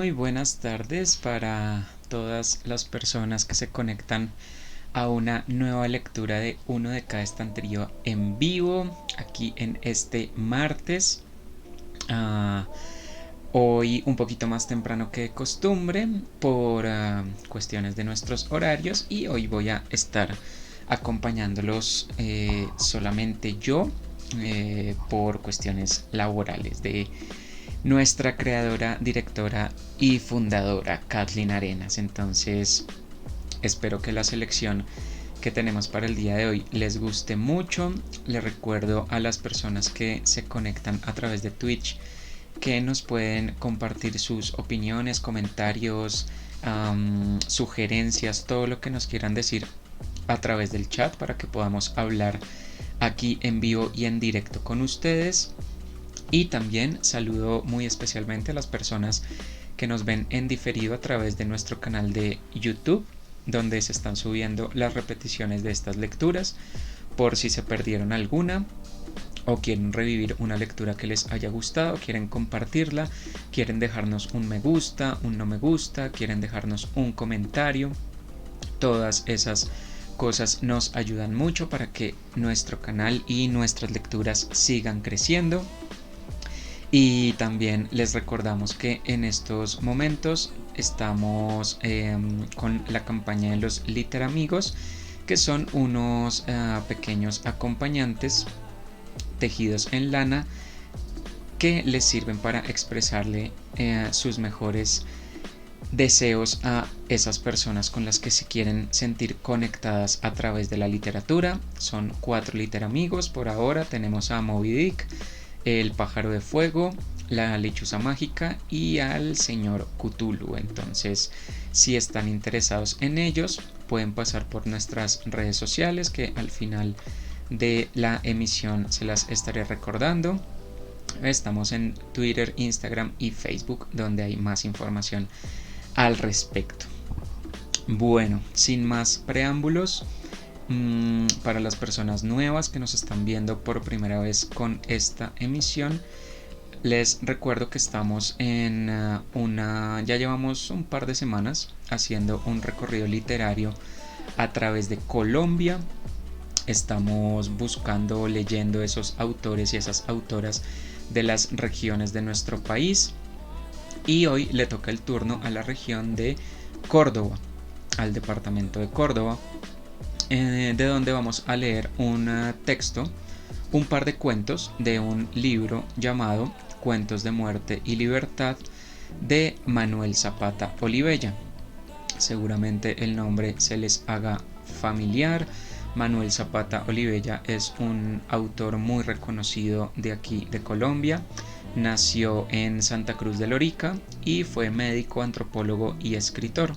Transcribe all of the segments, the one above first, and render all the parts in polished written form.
Muy buenas tardes para todas las personas que se conectan a una nueva lectura de Uno de cada estantería en vivo, aquí en este martes. Ah, Hoy un poquito más temprano que de costumbre por cuestiones de nuestros horarios, y hoy voy a estar acompañándolos solamente yo por cuestiones laborales de nuestra creadora, directora y fundadora, Kathleen Arenas. Entonces, espero que la selección que tenemos para el día de hoy les guste mucho. Les recuerdo a las personas que se conectan a través de Twitch que nos pueden compartir sus opiniones, comentarios, sugerencias, todo lo que nos quieran decir a través del chat para que podamos hablar aquí en vivo y en directo con ustedes. Y también saludo muy especialmente a las personas que nos ven en diferido a través de nuestro canal de YouTube, donde se están subiendo las repeticiones de estas lecturas, por si se perdieron alguna o quieren revivir una lectura que les haya gustado, quieren compartirla, quieren dejarnos un me gusta, un no me gusta, quieren dejarnos un comentario. Todas esas cosas nos ayudan mucho para que nuestro canal y nuestras lecturas sigan creciendo. Y también les recordamos que en estos momentos estamos con la campaña de los Literamigos, que son unos pequeños acompañantes tejidos en lana que les sirven para expresarle sus mejores deseos a esas personas con las que se quieren sentir conectadas a través de la literatura. Son 4 literamigos por ahora. Tenemos a Moby Dick, el pájaro de fuego, la lechuza mágica y al señor Cthulhu. Entonces, si están interesados en ellos, pueden pasar por nuestras redes sociales, que al final de la emisión se las estaré recordando. Estamos en Twitter, Instagram y Facebook, donde hay más información al respecto. Bueno, sin más preámbulos, para las personas nuevas que nos están viendo por primera vez con esta emisión, les recuerdo que estamos en ya llevamos un par de semanas haciendo un recorrido literario a través de Colombia. Estamos buscando, leyendo esos autores y esas autoras de las regiones de nuestro país. Y hoy le toca el turno a la región de Córdoba, al departamento de Córdoba, de donde vamos a leer un texto, un par de cuentos de un libro llamado Cuentos de Muerte y Libertad de Manuel Zapata Olivella. Seguramente el nombre se les haga familiar. Manuel Zapata Olivella es un autor muy reconocido de aquí de Colombia. Nació en Santa Cruz de Lorica y fue médico, antropólogo y escritor.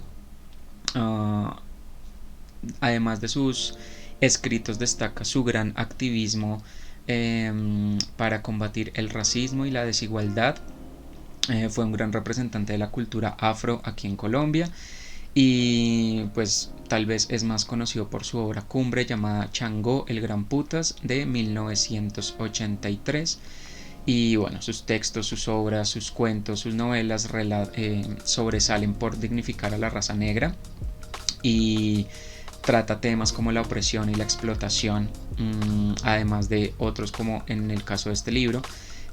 Además de sus escritos, destaca su gran activismo para combatir el racismo y la desigualdad. Fue un gran representante de la cultura afro aquí en Colombia, y pues tal vez es más conocido por su obra cumbre llamada Changó el Gran Putas de 1983. Y bueno, sus textos, sus obras, sus cuentos, sus novelas sobresalen por dignificar a la raza negra, y trata temas como la opresión y la explotación, además de otros como en el caso de este libro,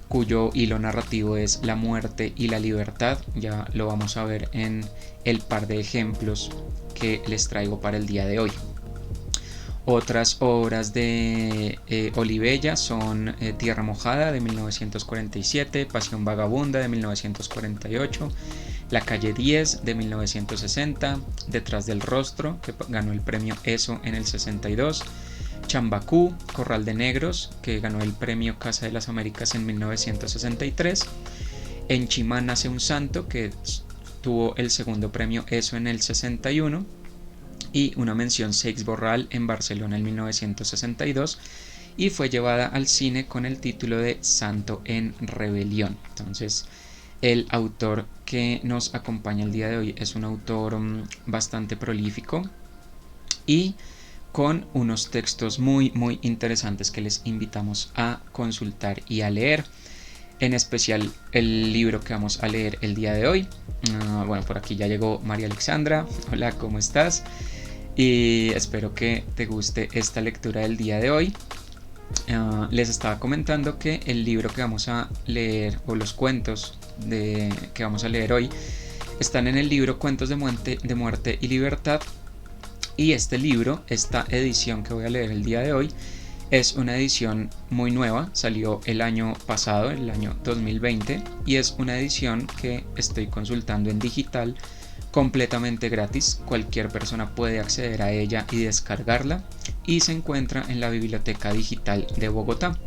cuyo hilo narrativo es la muerte y la libertad. Ya lo vamos a ver en el par de ejemplos que les traigo para el día de hoy. Otras obras de Olivella son Tierra Mojada de 1947, Pasión Vagabunda de 1948, La Calle 10 de 1960, Detrás del Rostro, que ganó el premio ESO en el 62, Chambacú, Corral de Negros, que ganó el premio Casa de las Américas en 1963, En Chimá nace un santo, que tuvo el segundo premio ESO en el 61, y una mención Seix Borral en Barcelona en 1962, y fue llevada al cine con el título de Santo en Rebelión. Entonces, el autor que nos acompaña el día de hoy es un autor bastante prolífico y con unos textos muy interesantes que les invitamos a consultar y a leer. en especial el libro que vamos a leer el día de hoy. Bueno, por aquí ya llegó María Alexandra. Hola, ¿cómo estás? Y espero que te guste esta lectura del día de hoy. Les estaba comentando que el libro que vamos a leer, o los cuentos que vamos a leer hoy, están en el libro Cuentos de Muerte y Libertad. Y este libro, esta edición que voy a leer el día de hoy, es una edición muy nueva, salió el año pasado, el año 2020, y es una edición que estoy consultando en digital, completamente gratis. Cualquier persona puede acceder a ella y descargarla, y se encuentra en la Biblioteca Digital de Bogotá.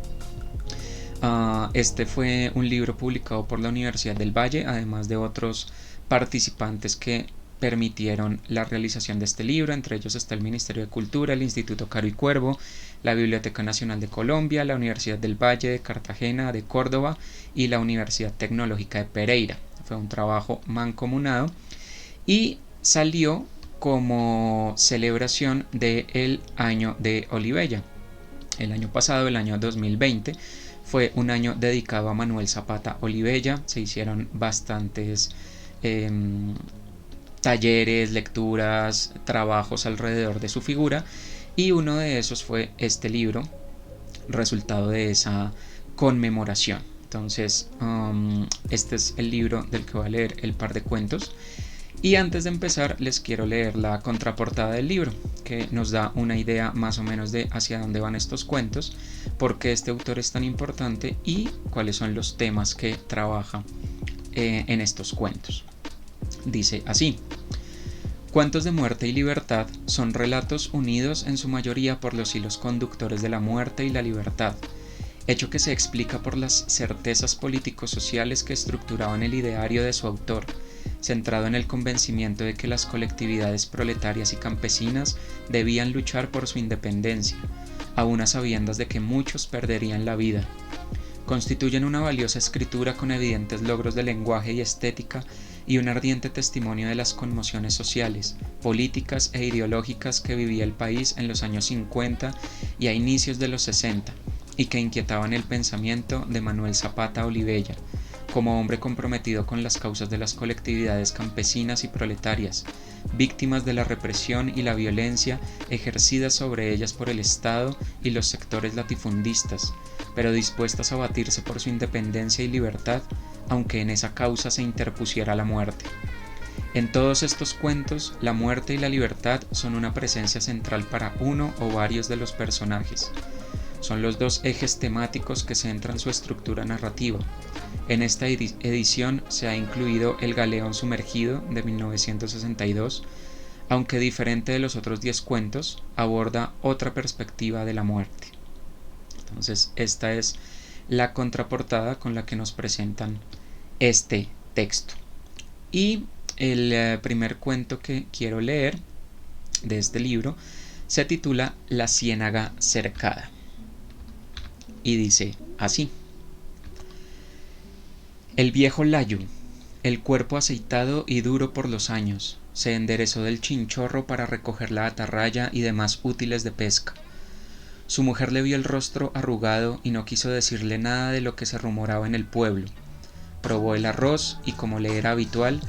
Este fue un libro publicado por la Universidad del Valle, además de otros participantes que permitieron la realización de este libro. Entre ellos está el Ministerio de Cultura, el Instituto Caro y Cuervo, la Biblioteca Nacional de Colombia, la Universidad del Valle de Cartagena, de Córdoba y la Universidad Tecnológica de Pereira. Fue un trabajo mancomunado y salió como celebración del año de Olivella. El año pasado, el año 2020, fue un año dedicado a Manuel Zapata Olivella. Se hicieron bastantes talleres, lecturas, trabajos alrededor de su figura, y uno de esos fue este libro, resultado de esa conmemoración. Entonces, este es el libro del que voy a leer el par de cuentos. Y antes de empezar, les quiero leer la contraportada del libro, que nos da una idea más o menos de hacia dónde van estos cuentos, por qué este autor es tan importante y cuáles son los temas que trabaja en estos cuentos. Dice así: Cuentos de Muerte y Libertad son relatos unidos en su mayoría por los hilos conductores de la muerte y la libertad, hecho que se explica por las certezas político-sociales que estructuraban el ideario de su autor, centrado en el convencimiento de que las colectividades proletarias y campesinas debían luchar por su independencia, aun a sabiendas de que muchos perderían la vida. Constituyen una valiosa escritura con evidentes logros de lenguaje y estética y un ardiente testimonio de las conmociones sociales, políticas e ideológicas que vivía el país en los años 50 y a inicios de los 60, y que inquietaban el pensamiento de Manuel Zapata Olivella, como hombre comprometido con las causas de las colectividades campesinas y proletarias, víctimas de la represión y la violencia ejercidas sobre ellas por el Estado y los sectores latifundistas, pero dispuestas a batirse por su independencia y libertad, aunque en esa causa se interpusiera la muerte. En todos estos cuentos, la muerte y la libertad son una presencia central para uno o varios de los personajes. Son los dos ejes temáticos que centran su estructura narrativa. En esta edición se ha incluido El Galeón Sumergido de 1962, aunque diferente de los otros 10 cuentos, aborda otra perspectiva de la muerte. Entonces, esta es la contraportada con la que nos presentan este texto. Y el primer cuento que quiero leer de este libro se titula La ciénaga cercada. Y dice así: El viejo Layo, el cuerpo aceitado y duro por los años, se enderezó del chinchorro para recoger la atarraya y demás útiles de pesca. Su mujer le vio el rostro arrugado y no quiso decirle nada de lo que se rumoraba en el pueblo. Probó el arroz y, como le era habitual,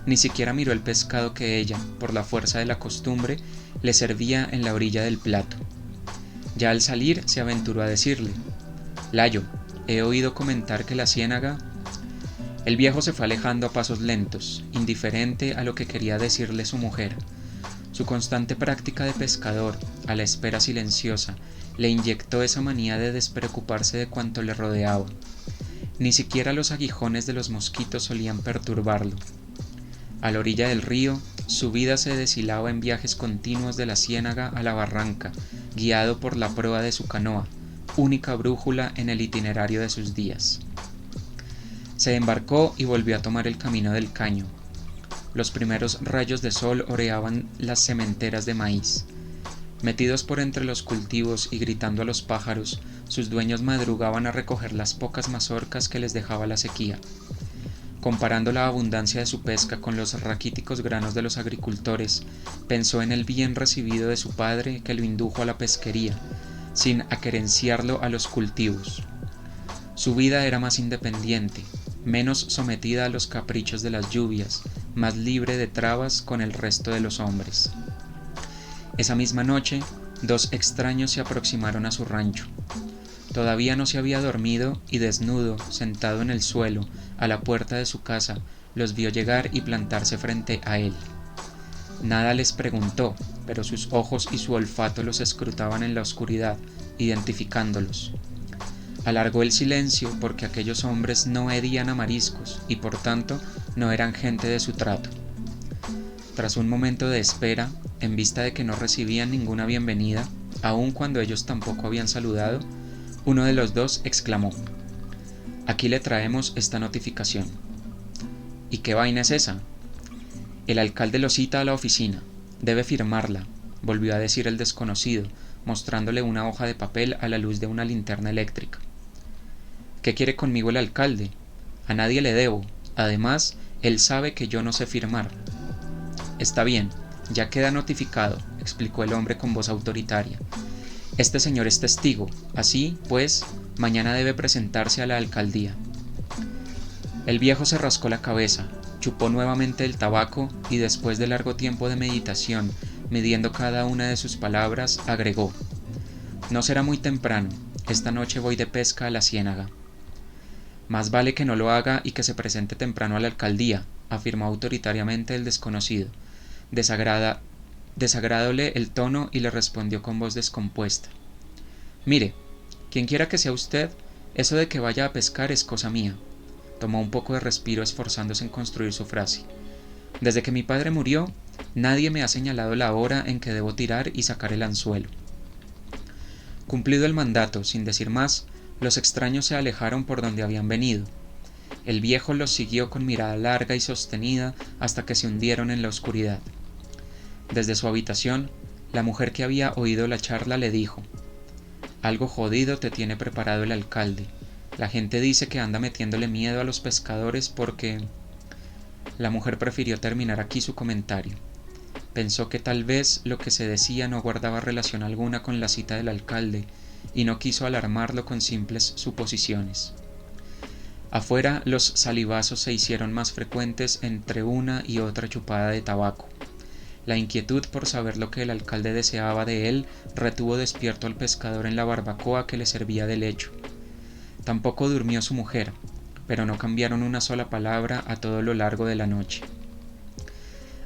ni siquiera miró el pescado que ella, por la fuerza de la costumbre, le servía en la orilla del plato. Ya al salir se aventuró a decirle: Layo, he oído comentar que la ciénaga... El viejo se fue alejando a pasos lentos, indiferente a lo que quería decirle su mujer. Su constante práctica de pescador, a la espera silenciosa, le inyectó esa manía de despreocuparse de cuanto le rodeaba. Ni siquiera los aguijones de los mosquitos solían perturbarlo. A la orilla del río, su vida se deshilaba en viajes continuos de la ciénaga a la barranca, guiado por la proa de su canoa, única brújula en el itinerario de sus días. Se embarcó y volvió a tomar el camino del caño. Los primeros rayos de sol oreaban las sementeras de maíz. Metidos por entre los cultivos y gritando a los pájaros, sus dueños madrugaban a recoger las pocas mazorcas que les dejaba la sequía. Comparando la abundancia de su pesca con los raquíticos granos de los agricultores, pensó en el bien recibido de su padre que lo indujo a la pesquería, sin aquerenciarlo a los cultivos. Su vida era más independiente, menos sometida a los caprichos de las lluvias, más libre de trabas con el resto de los hombres. Esa misma noche, 2 extraños se aproximaron a su rancho. Todavía no se había dormido y desnudo, sentado en el suelo, a la puerta de su casa, los vio llegar y plantarse frente a él. Nada les preguntó, pero sus ojos y su olfato los escrutaban en la oscuridad, identificándolos. Alargó el silencio porque aquellos hombres no hedían a mariscos y por tanto no eran gente de su trato. Tras un momento de espera, en vista de que no recibían ninguna bienvenida, aun cuando ellos tampoco habían saludado, uno de los 2 exclamó: «Aquí le traemos esta notificación». «¿Y qué vaina es esa?». «El alcalde lo cita a la oficina. Debe firmarla», volvió a decir el desconocido, mostrándole una hoja de papel a la luz de una linterna eléctrica. «¿Qué quiere conmigo el alcalde? A nadie le debo. Además, él sabe que yo no sé firmar». «Está bien, ya queda notificado», explicó el hombre con voz autoritaria. «Este señor es testigo, así, pues, mañana debe presentarse a la alcaldía». El viejo se rascó la cabeza, chupó nuevamente el tabaco y después de largo tiempo de meditación, midiendo cada una de sus palabras, agregó: «No será muy temprano, esta noche voy de pesca a la ciénaga». «Más vale que no lo haga y que se presente temprano a la alcaldía», afirmó autoritariamente el desconocido. Desagradóle el tono y le respondió con voz descompuesta: «Mire, quien quiera que sea usted, eso de que vaya a pescar es cosa mía». Tomó un poco de respiro esforzándose en construir su frase. «Desde que mi padre murió, nadie me ha señalado la hora en que debo tirar y sacar el anzuelo». Cumplido el mandato, sin decir más, los extraños se alejaron por donde habían venido. El viejo los siguió con mirada larga y sostenida hasta que se hundieron en la oscuridad. Desde su habitación, la mujer que había oído la charla le dijo: «Algo jodido te tiene preparado el alcalde. La gente dice que anda metiéndole miedo a los pescadores porque...». La mujer prefirió terminar aquí su comentario. Pensó que tal vez lo que se decía no guardaba relación alguna con la cita del alcalde y no quiso alarmarlo con simples suposiciones. Afuera los salivazos se hicieron más frecuentes entre una y otra chupada de tabaco. La inquietud por saber lo que el alcalde deseaba de él retuvo despierto al pescador en la barbacoa que le servía de lecho. Tampoco durmió su mujer, pero no cambiaron una sola palabra a todo lo largo de la noche.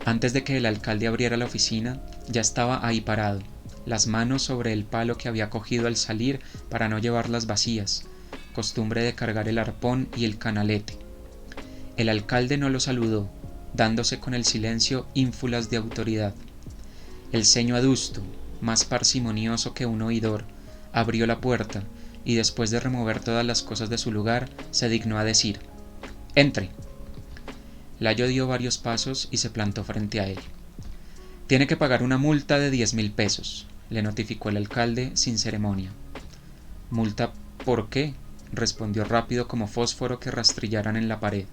Antes de que el alcalde abriera la oficina, ya estaba ahí parado, las manos sobre el palo que había cogido al salir para no llevarlas vacías, costumbre de cargar el arpón y el canalete. El alcalde no lo saludó, dándose con el silencio ínfulas de autoridad. El ceño adusto, más parsimonioso que un oidor, abrió la puerta y después de remover todas las cosas de su lugar, se dignó a decir: «Entre». Layo dio varios pasos y se plantó frente a él. «Tiene que pagar una multa de 10.000 pesos», le notificó el alcalde sin ceremonia. «¿Multa por qué?», respondió rápido como fósforo que rastrillaran en la pared.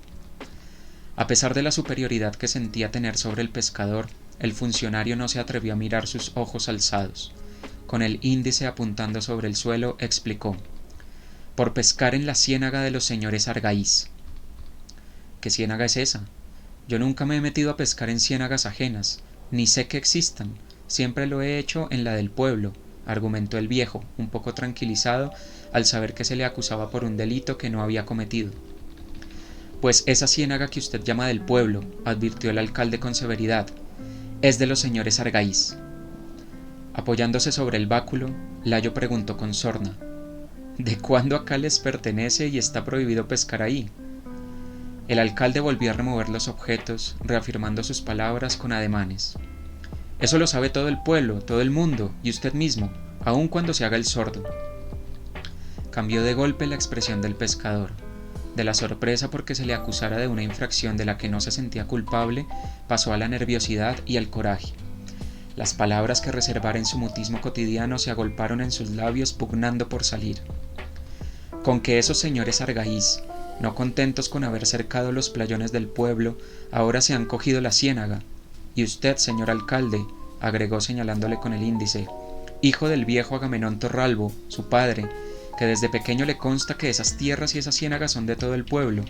A pesar de la superioridad que sentía tener sobre el pescador, el funcionario no se atrevió a mirar sus ojos alzados. Con el índice apuntando sobre el suelo, explicó: «Por pescar en la ciénaga de los señores Argaís». «¿Qué ciénaga es esa? Yo nunca me he metido a pescar en ciénagas ajenas, ni sé que existan. Siempre lo he hecho en la del pueblo», argumentó el viejo, un poco tranquilizado al saber que se le acusaba por un delito que no había cometido. «Pues esa ciénaga que usted llama del pueblo», advirtió el alcalde con severidad, «es de los señores Argaís». Apoyándose sobre el báculo, Layo preguntó con sorna: «¿De cuándo acá les pertenece y está prohibido pescar ahí?». El alcalde volvió a remover los objetos, reafirmando sus palabras con ademanes. «Eso lo sabe todo el pueblo, todo el mundo, y usted mismo, aun cuando se haga el sordo». Cambió de golpe la expresión del pescador. De la sorpresa porque se le acusara de una infracción de la que no se sentía culpable, pasó a la nerviosidad y al coraje. Las palabras que reservara en su mutismo cotidiano se agolparon en sus labios pugnando por salir. «Con que esos señores Argaís, no contentos con haber cercado los playones del pueblo, ahora se han cogido la ciénaga. Y usted, señor alcalde», agregó señalándole con el índice, «hijo del viejo Agamenón Torralbo, su padre, que desde pequeño le consta que esas tierras y esas ciénagas son de todo el pueblo.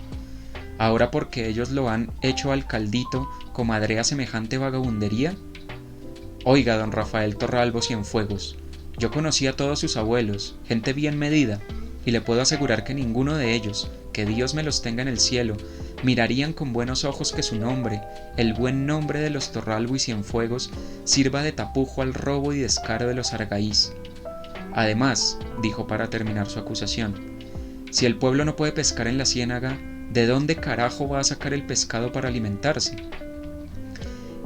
Ahora porque ellos lo han hecho alcaldito, comadrea semejante vagabundería. Oiga, don Rafael Torralbo Cienfuegos, yo conocí a todos sus abuelos, gente bien medida, y le puedo asegurar que ninguno de ellos, que Dios me los tenga en el cielo, mirarían con buenos ojos que su nombre, el buen nombre de los Torralbo y Cienfuegos, sirva de tapujo al robo y descaro de los Argaís. Además, dijo para terminar su acusación, si el pueblo no puede pescar en la ciénaga, ¿de dónde carajo va a sacar el pescado para alimentarse?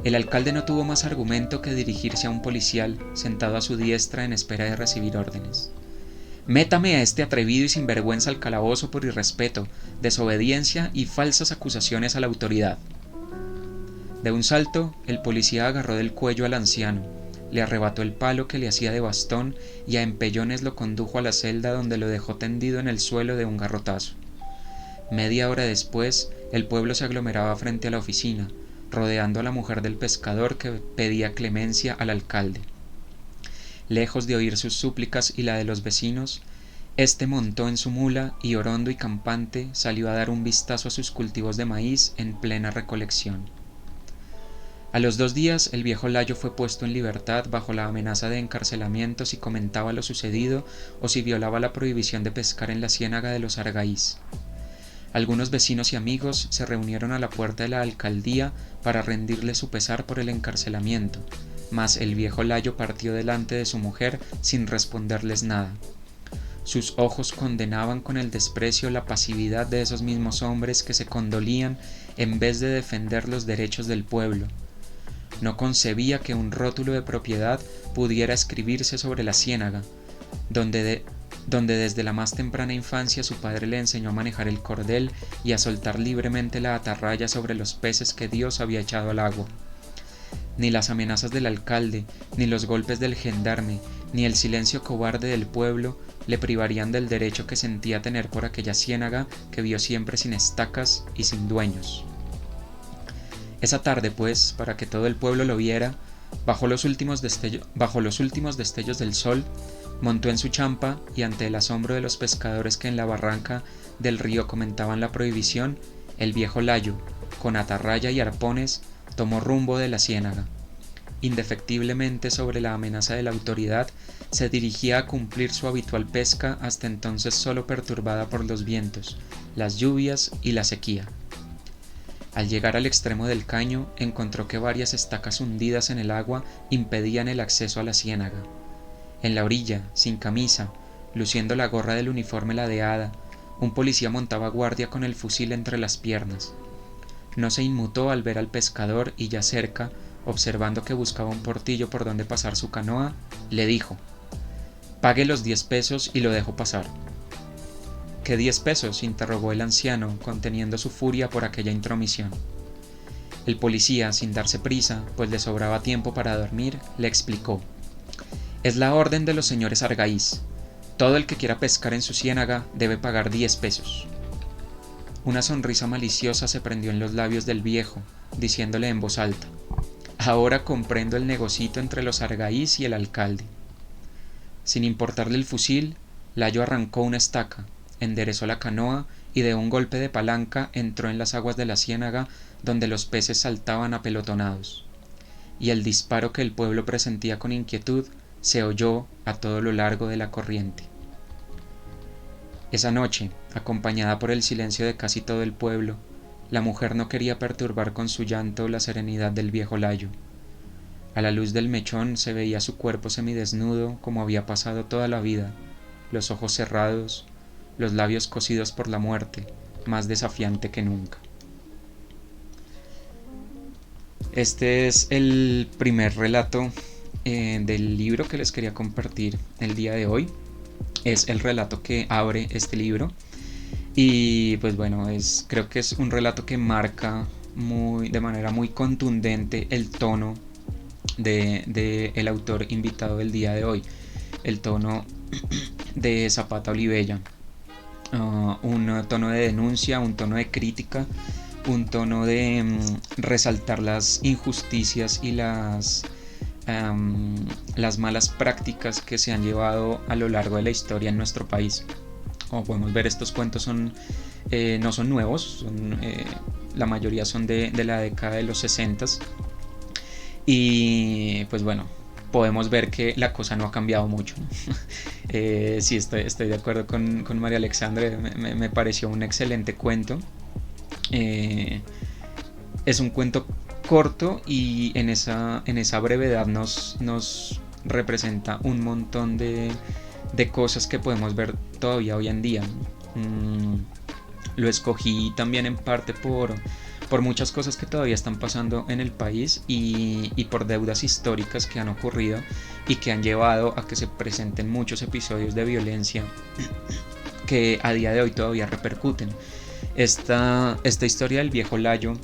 El alcalde no tuvo más argumento que dirigirse a un policial sentado a su diestra en espera de recibir órdenes. Métame a este atrevido y sinvergüenza al calabozo por irrespeto, desobediencia y falsas acusaciones a la autoridad. De un salto, el policía agarró del cuello al anciano, le arrebató el palo que le hacía de bastón y a empellones lo condujo a la celda donde lo dejó tendido en el suelo de un garrotazo. Media hora después, el pueblo se aglomeraba frente a la oficina, rodeando a la mujer del pescador que pedía clemencia al alcalde. Lejos de oír sus súplicas y la de los vecinos, éste montó en su mula y orondo y campante salió a dar un vistazo a sus cultivos de maíz en plena recolección. A los 2 días el viejo Layo fue puesto en libertad bajo la amenaza de encarcelamiento si comentaba lo sucedido o si violaba la prohibición de pescar en la ciénaga de los Argaís. Algunos vecinos y amigos se reunieron a la puerta de la alcaldía para rendirle su pesar por el encarcelamiento, mas el viejo Layo partió delante de su mujer sin responderles nada. Sus ojos condenaban con el desprecio la pasividad de esos mismos hombres que se condolían en vez de defender los derechos del pueblo. No concebía que un rótulo de propiedad pudiera escribirse sobre la ciénaga, donde desde la más temprana infancia su padre le enseñó a manejar el cordel y a soltar libremente la atarraya sobre los peces que Dios había echado al agua. Ni las amenazas del alcalde, ni los golpes del gendarme, ni el silencio cobarde del pueblo le privarían del derecho que sentía tener por aquella ciénaga que vio siempre sin estacas y sin dueños. Esa tarde, pues, para que todo el pueblo lo viera, bajo los últimos destellos del sol, montó en su champa y ante el asombro de los pescadores que en la barranca del río comentaban la prohibición, el viejo Layo, con atarraya y arpones, tomó rumbo de la ciénaga. Indefectiblemente sobre la amenaza de la autoridad, se dirigía a cumplir su habitual pesca hasta entonces solo perturbada por los vientos, las lluvias y la sequía. Al llegar al extremo del caño, encontró que varias estacas hundidas en el agua impedían el acceso a la ciénaga. En la orilla, sin camisa, luciendo la gorra del uniforme ladeada, un policía montaba guardia con el fusil entre las piernas. No se inmutó al ver al pescador y ya cerca, observando que buscaba un portillo por donde pasar su canoa, le dijo: «Pague los 10 pesos y lo dejo pasar». «¿Qué 10 pesos?», interrogó el anciano, conteniendo su furia por aquella intromisión. El policía, sin darse prisa, pues le sobraba tiempo para dormir, le explicó: «Es la orden de los señores Argaís. Todo el que quiera pescar en su ciénaga debe pagar 10 pesos». Una sonrisa maliciosa se prendió en los labios del viejo, diciéndole en voz alta: «Ahora comprendo el negocito entre los Argaís y el alcalde». Sin importarle el fusil, Layo arrancó una estaca, enderezó la canoa y de un golpe de palanca entró en las aguas de la ciénaga donde los peces saltaban apelotonados. Y el disparo que el pueblo presentía con inquietud se oyó a todo lo largo de la corriente. Esa noche, acompañada por el silencio de casi todo el pueblo, la mujer no quería perturbar con su llanto la serenidad del viejo Layo. A la luz del mechón se veía su cuerpo semidesnudo como había pasado toda la vida, los ojos cerrados, los labios cosidos por la muerte, más desafiante que nunca. Este es el primer relato del libro que les quería compartir el día de hoy. Es el relato que abre este libro y pues bueno, creo que es un relato que marca de manera muy contundente el tono de el autor invitado del día de hoy, el tono de Zapata Olivella. Un tono de denuncia, un tono de crítica, un tono de resaltar las injusticias y las las malas prácticas que se han llevado a lo largo de la historia en nuestro país. Como podemos ver, estos cuentos no son nuevos, la mayoría son de la década de los 60 y pues bueno, podemos ver que la cosa no ha cambiado mucho. Sí, estoy de acuerdo con María Alexandra, me pareció un excelente cuento. Es un cuento corto y en esa brevedad nos representa un montón de cosas que podemos ver todavía hoy en día. Lo escogí también en parte por muchas cosas que todavía están pasando en el país y por deudas históricas que han ocurrido y que han llevado a que se presenten muchos episodios de violencia que a día de hoy todavía repercuten. Esta historia del viejo Layo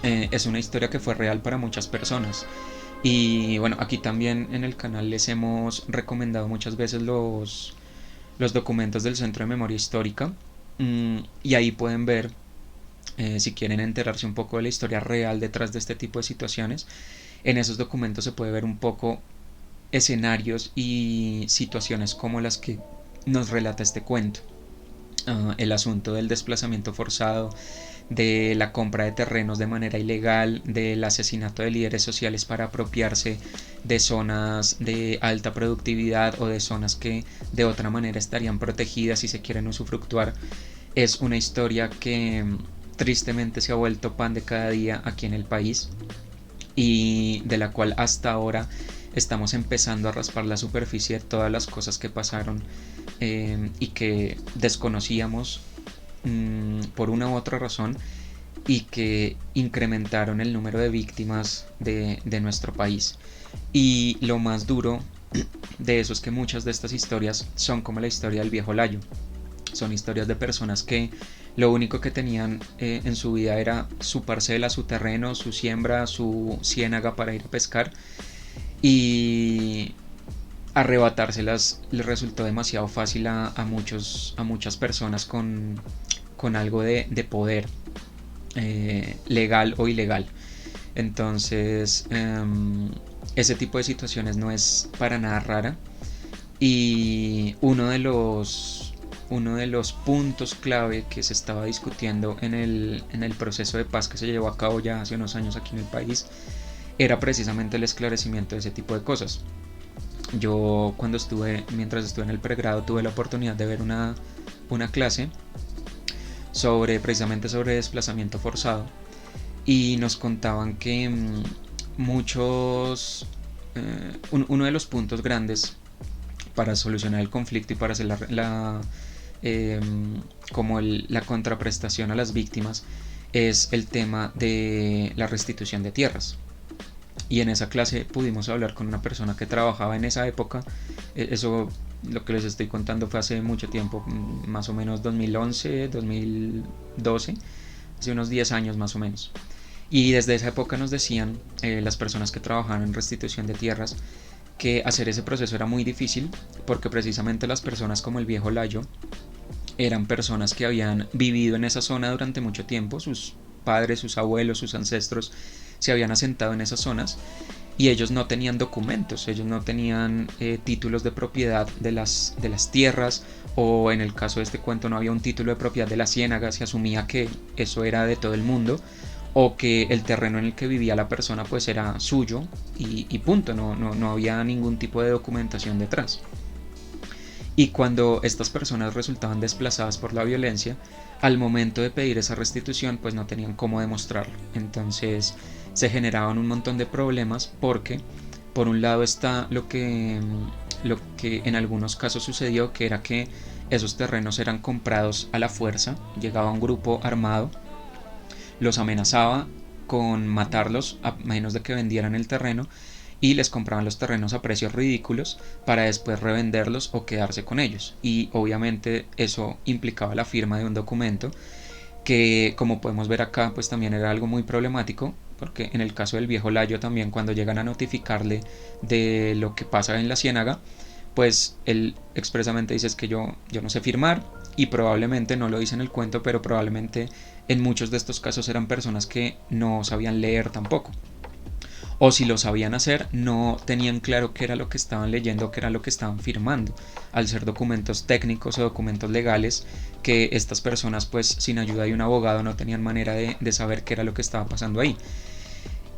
es una historia que fue real para muchas personas. Y bueno, aquí también en el canal les hemos recomendado muchas veces los documentos del Centro de Memoria Histórica. Y ahí pueden ver, si quieren enterarse un poco de la historia real detrás de este tipo de situaciones, en esos documentos se puede ver un poco escenarios y situaciones como las que nos relata este cuento. El asunto del desplazamiento forzado, de la compra de terrenos de manera ilegal, del asesinato de líderes sociales para apropiarse de zonas de alta productividad o de zonas que de otra manera estarían protegidas y se quieren usufructuar. Es una historia que tristemente se ha vuelto pan de cada día aquí en el país y de la cual hasta ahora estamos empezando a raspar la superficie de todas las cosas que pasaron y que desconocíamos por una u otra razón y que incrementaron el número de víctimas de nuestro país. Y lo más duro de eso es que muchas de estas historias son como la historia del viejo Layo. Son historias de personas que lo único que tenían en su vida era su parcela, su terreno, su siembra, su ciénaga para ir a pescar, y arrebatárselas les resultó demasiado fácil a muchas personas con algo de poder, legal o ilegal. Entonces ese tipo de situaciones no es para nada rara, y uno de los puntos clave que se estaba discutiendo en el proceso de paz que se llevó a cabo ya hace unos años aquí en el país era precisamente el esclarecimiento de ese tipo de cosas. Yo mientras estuve en el pregrado, tuve la oportunidad de ver una clase precisamente sobre desplazamiento forzado, y nos contaban que uno de los puntos grandes para solucionar el conflicto y para hacer la contraprestación a las víctimas es el tema de la restitución de tierras. Y en esa clase pudimos hablar con una persona que trabajaba en esa época. Eso, lo que les estoy contando, fue hace mucho tiempo, más o menos 2011, 2012, hace unos 10 años más o menos. Y desde esa época nos decían las personas que trabajaban en restitución de tierras que hacer ese proceso era muy difícil, porque precisamente las personas como el viejo Layo eran personas que habían vivido en esa zona durante mucho tiempo. Sus padres, sus abuelos, sus ancestros se habían asentado en esas zonas, y ellos no tenían documentos, ellos no tenían títulos de propiedad de las tierras, o en el caso de este cuento no había un título de propiedad de la ciénaga. Se asumía que eso era de todo el mundo, o que el terreno en el que vivía la persona pues era suyo y punto, no había ningún tipo de documentación detrás. Y cuando estas personas resultaban desplazadas por la violencia, al momento de pedir esa restitución pues no tenían cómo demostrarlo. Entonces se generaban un montón de problemas, porque por un lado está lo que en algunos casos sucedió, que era que esos terrenos eran comprados a la fuerza. Llegaba un grupo armado, los amenazaba con matarlos a menos de que vendieran el terreno, y les compraban los terrenos a precios ridículos para después revenderlos o quedarse con ellos. Y obviamente eso implicaba la firma de un documento que, como podemos ver acá, pues también era algo muy problemático, porque en el caso del viejo Layo también, cuando llegan a notificarle de lo que pasa en la ciénaga, pues él expresamente dice: es que yo no sé firmar. Y probablemente, no lo dice en el cuento, pero probablemente en muchos de estos casos eran personas que no sabían leer tampoco, o si lo sabían hacer, no tenían claro qué era lo que estaban leyendo, qué era lo que estaban firmando, al ser documentos técnicos o documentos legales que estas personas, pues sin ayuda de un abogado, no tenían manera de saber qué era lo que estaba pasando ahí.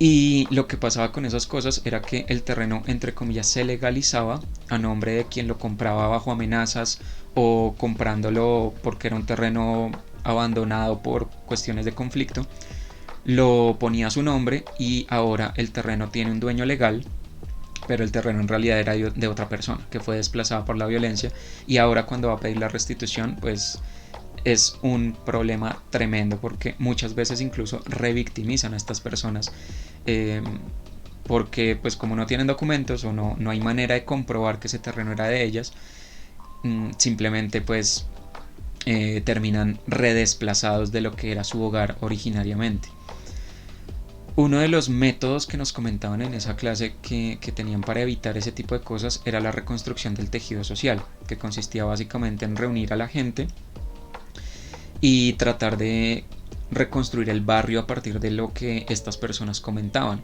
Y lo que pasaba con esas cosas era que el terreno, entre comillas, se legalizaba a nombre de quien lo compraba bajo amenazas o comprándolo porque era un terreno abandonado por cuestiones de conflicto, lo ponía a su nombre y ahora el terreno tiene un dueño legal, pero el terreno en realidad era de otra persona que fue desplazada por la violencia, y ahora cuando va a pedir la restitución, pues es un problema tremendo porque muchas veces incluso revictimizan a estas personas, eh, porque pues como no tienen documentos o no hay manera de comprobar que ese terreno era de ellas, simplemente pues terminan redesplazados de lo que era su hogar originariamente. Uno de los métodos que nos comentaban en esa clase que tenían para evitar ese tipo de cosas era la reconstrucción del tejido social, que consistía básicamente en reunir a la gente y tratar de reconstruir el barrio a partir de lo que estas personas comentaban.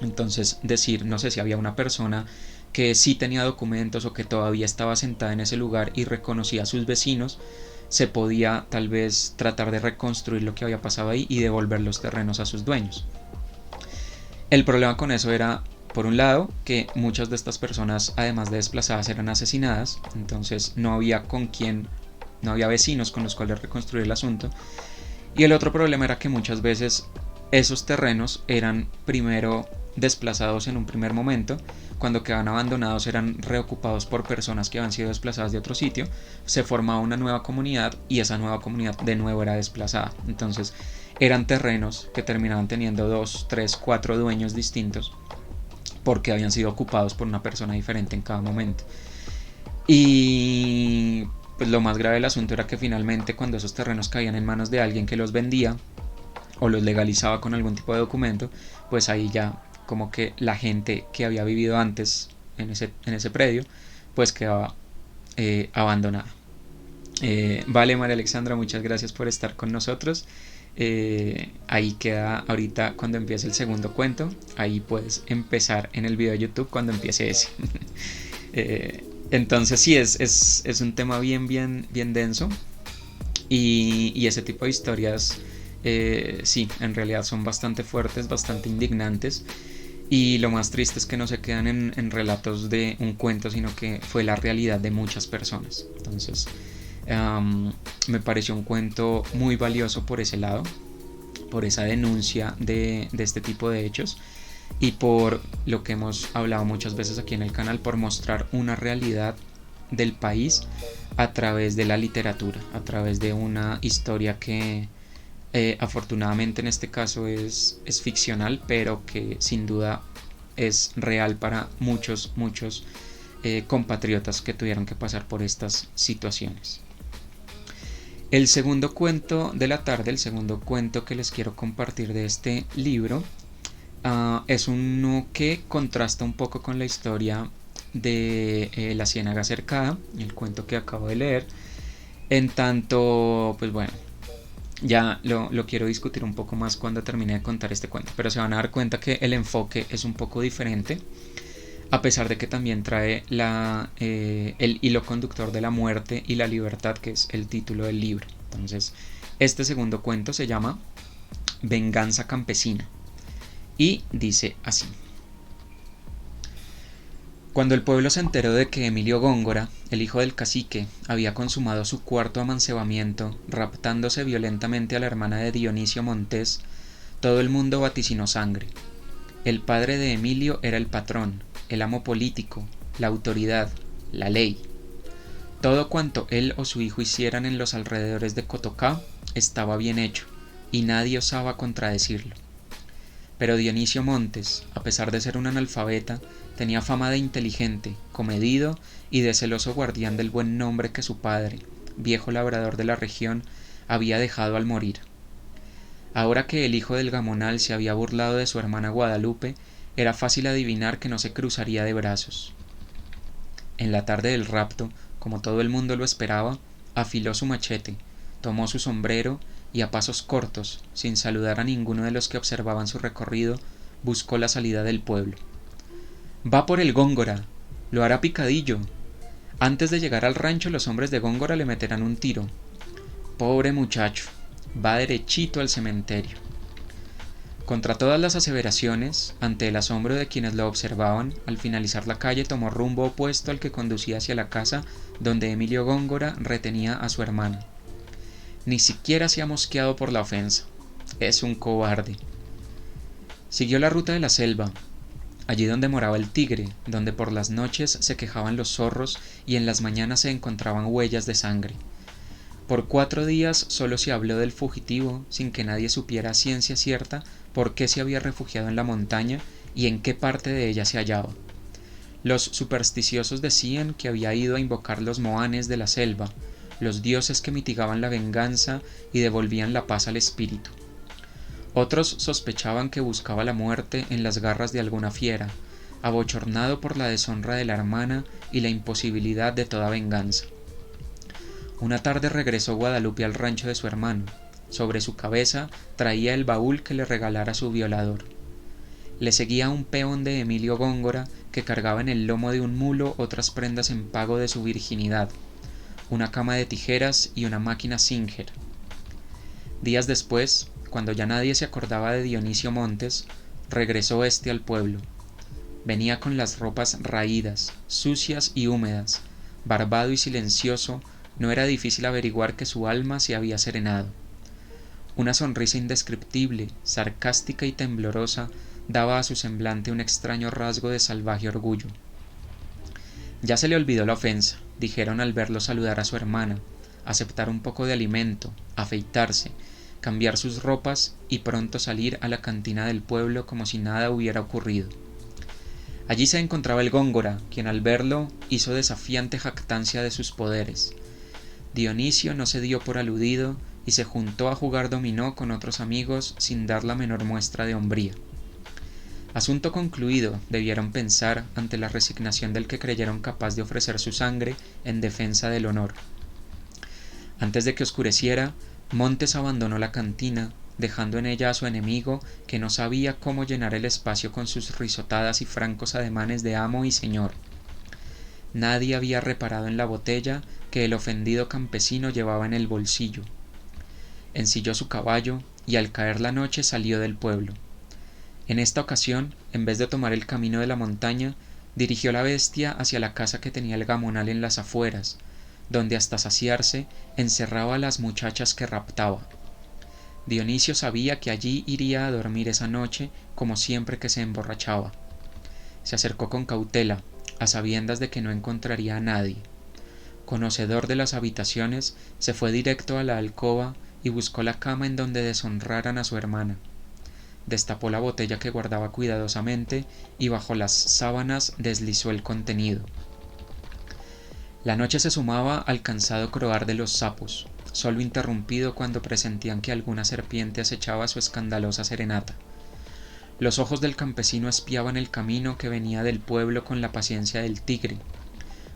Entonces decir, no sé, si había una persona que sí tenía documentos o que todavía estaba sentada en ese lugar y reconocía a sus vecinos, se podía tal vez tratar de reconstruir lo que había pasado ahí y devolver los terrenos a sus dueños. El problema con eso era, por un lado, que muchas de estas personas, además de desplazadas, eran asesinadas, entonces no había con quién, no había vecinos con los cuales reconstruir el asunto. Y el otro problema era que muchas veces esos terrenos eran primero desplazados en un primer momento, cuando quedaban abandonados eran reocupados por personas que habían sido desplazadas de otro sitio, se formaba una nueva comunidad y esa nueva comunidad de nuevo era desplazada. Entonces eran terrenos que terminaban teniendo 2, 3, 4 dueños distintos porque habían sido ocupados por una persona diferente en cada momento. Y pues lo más grave del asunto era que finalmente, cuando esos terrenos caían en manos de alguien que los vendía o los legalizaba con algún tipo de documento, pues ahí ya como que la gente que había vivido antes en ese predio pues quedaba abandonada. Vale, María Alexandra, muchas gracias por estar con nosotros. Ahí queda ahorita cuando empiece el segundo cuento. Ahí puedes empezar en el video de YouTube cuando empiece ese. Entonces sí, es un tema bien denso. Y ese tipo de historias, sí, en realidad son bastante fuertes, bastante indignantes. Y lo más triste es que no se quedan en relatos de un cuento, sino que fue la realidad de muchas personas. Entonces, me pareció un cuento muy valioso por ese lado, por esa denuncia de este tipo de hechos y por lo que hemos hablado muchas veces aquí en el canal, por mostrar una realidad del país a través de la literatura, a través de una historia que afortunadamente en este caso es ficcional, pero que sin duda es real para muchos compatriotas que tuvieron que pasar por estas situaciones. El segundo cuento de la tarde, el segundo cuento que les quiero compartir de este libro, es uno que contrasta un poco con la historia de La Ciénaga Cercada, el cuento que acabo de leer. En tanto, pues bueno, ya lo quiero discutir un poco más cuando termine de contar este cuento, pero se van a dar cuenta que el enfoque es un poco diferente, a pesar de que también trae el hilo conductor de la muerte y la libertad, que es el título del libro. Entonces, este segundo cuento se llama Venganza Campesina y dice así: Cuando el pueblo se enteró de que Emilio Góngora, el hijo del cacique, había consumado su cuarto amancebamiento, raptándose violentamente a la hermana de Dionisio Montés, todo el mundo vaticinó sangre. El padre de Emilio era el patrón, el amo político, la autoridad, la ley. Todo cuanto él o su hijo hicieran en los alrededores de Cotocá estaba bien hecho, y nadie osaba contradecirlo. Pero Dionisio Montes, a pesar de ser un analfabeta, tenía fama de inteligente, comedido y de celoso guardián del buen nombre que su padre, viejo labrador de la región, había dejado al morir. Ahora que el hijo del gamonal se había burlado de su hermana Guadalupe, era fácil adivinar que no se cruzaría de brazos. En la tarde del rapto, como todo el mundo lo esperaba, afiló su machete, tomó su sombrero y a pasos cortos, sin saludar a ninguno de los que observaban su recorrido, buscó la salida del pueblo. «Va por el Góngora. Lo hará picadillo. Antes de llegar al rancho los hombres de Góngora le meterán un tiro. Pobre muchacho. Va derechito al cementerio». Contra todas las aseveraciones, ante el asombro de quienes lo observaban, al finalizar la calle tomó rumbo opuesto al que conducía hacia la casa donde Emilio Góngora retenía a su hermano. Ni siquiera se ha mosqueado por la ofensa. Es un cobarde. Siguió la ruta de la selva, allí donde moraba el tigre, donde por las noches se quejaban los zorros y en las mañanas se encontraban huellas de sangre. Por 4 días solo se habló del fugitivo, sin que nadie supiera a ciencia cierta por qué se había refugiado en la montaña y en qué parte de ella se hallaba. Los supersticiosos decían que había ido a invocar los moanes de la selva, los dioses que mitigaban la venganza y devolvían la paz al espíritu. Otros sospechaban que buscaba la muerte en las garras de alguna fiera, abochornado por la deshonra de la hermana y la imposibilidad de toda venganza. Una tarde regresó Guadalupe al rancho de su hermano. Sobre su cabeza traía el baúl que le regalara su violador. Le seguía un peón de Emilio Góngora que cargaba en el lomo de un mulo otras prendas en pago de su virginidad, una cama de tijeras y una máquina Singer. Días después, cuando ya nadie se acordaba de Dionisio Montes, regresó éste al pueblo. Venía con las ropas raídas, sucias y húmedas, barbado y silencioso. No era difícil averiguar que su alma se había serenado. Una sonrisa indescriptible, sarcástica y temblorosa daba a su semblante un extraño rasgo de salvaje orgullo. Ya se le olvidó la ofensa, dijeron al verlo saludar a su hermana, aceptar un poco de alimento, afeitarse, cambiar sus ropas y pronto salir a la cantina del pueblo como si nada hubiera ocurrido. Allí se encontraba el Góngora, quien al verlo hizo desafiante jactancia de sus poderes. Dionisio no se dio por aludido y se juntó a jugar dominó con otros amigos sin dar la menor muestra de hombría. Asunto concluido, debieron pensar ante la resignación del que creyeron capaz de ofrecer su sangre en defensa del honor. Antes de que oscureciera, Montes abandonó la cantina, dejando en ella a su enemigo, que no sabía cómo llenar el espacio con sus risotadas y francos ademanes de amo y señor. Nadie había reparado en la botella que el ofendido campesino llevaba en el bolsillo. Ensilló su caballo y al caer la noche salió del pueblo. En esta ocasión, en vez de tomar el camino de la montaña, dirigió la bestia hacia la casa que tenía el gamonal en las afueras, donde hasta saciarse encerraba a las muchachas que raptaba. Dionisio sabía que allí iría a dormir esa noche, como siempre que se emborrachaba. Se acercó con cautela, a sabiendas de que no encontraría a nadie. Conocedor de las habitaciones, se fue directo a la alcoba y buscó la cama en donde deshonraran a su hermana. Destapó la botella que guardaba cuidadosamente y bajo las sábanas deslizó el contenido. La noche se sumaba al cansado croar de los sapos, solo interrumpido cuando presentían que alguna serpiente acechaba su escandalosa serenata. Los ojos del campesino espiaban el camino que venía del pueblo con la paciencia del tigre.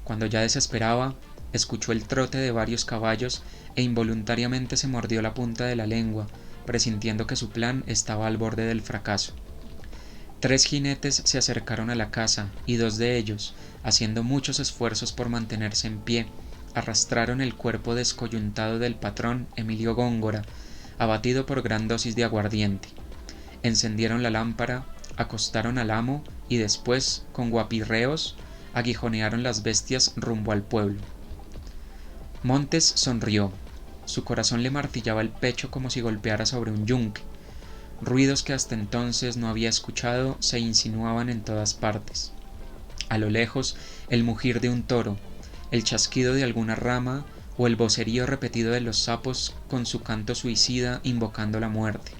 Cuando ya desesperaba, escuchó el trote de varios caballos e involuntariamente se mordió la punta de la lengua, presintiendo que su plan estaba al borde del fracaso. 3 jinetes se acercaron a la casa y 2 de ellos, haciendo muchos esfuerzos por mantenerse en pie, arrastraron el cuerpo descoyuntado del patrón Emilio Góngora, abatido por gran dosis de aguardiente. Encendieron la lámpara, acostaron al amo y después, con guapirreos, aguijonearon las bestias rumbo al pueblo. Montes sonrió. Su corazón le martillaba el pecho como si golpeara sobre un yunque. Ruidos que hasta entonces no había escuchado se insinuaban en todas partes. A lo lejos, el mugir de un toro, el chasquido de alguna rama o el vocerío repetido de los sapos con su canto suicida invocando la muerte.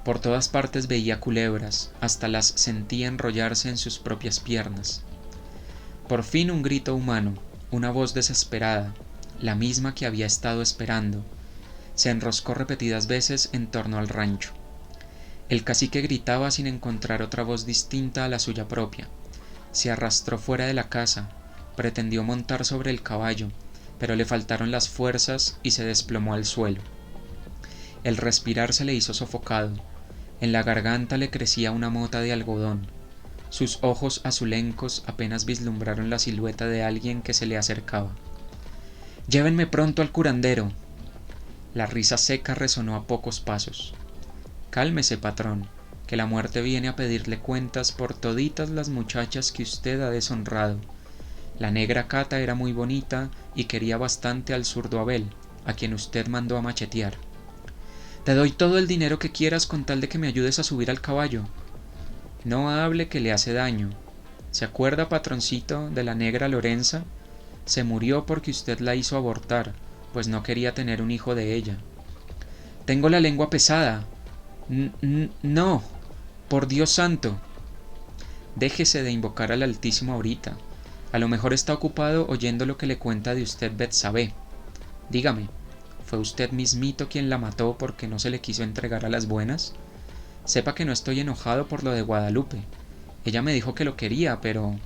Por todas partes veía culebras, hasta las sentía enrollarse en sus propias piernas. Por fin un grito humano, una voz desesperada, la misma que había estado esperando, se enroscó repetidas veces en torno al rancho. El cacique gritaba sin encontrar otra voz distinta a la suya propia. Se arrastró fuera de la casa, pretendió montar sobre el caballo, pero le faltaron las fuerzas y se desplomó al suelo. El respirar se le hizo sofocado. En la garganta le crecía una mota de algodón. Sus ojos azulencos apenas vislumbraron la silueta de alguien que se le acercaba. «Llévenme pronto al curandero». La risa seca resonó a pocos pasos. «Cálmese, patrón, que la muerte viene a pedirle cuentas por toditas las muchachas que usted ha deshonrado. La negra Cata era muy bonita y quería bastante al zurdo Abel, a quien usted mandó a machetear. Te doy todo el dinero que quieras con tal de que me ayudes a subir al caballo. No hable, que le hace daño. ¿Se acuerda, patroncito, de la negra Lorenza? Se murió porque usted la hizo abortar, pues no quería tener un hijo de ella». «Tengo la lengua pesada». No, por Dios santo». «Déjese de invocar al Altísimo ahorita. A lo mejor está ocupado oyendo lo que le cuenta de usted Betsabé. Dígame, ¿fue usted mismito quien la mató porque no se le quiso entregar a las buenas? Sepa que no estoy enojado por lo de Guadalupe. Ella me dijo que lo quería, pero...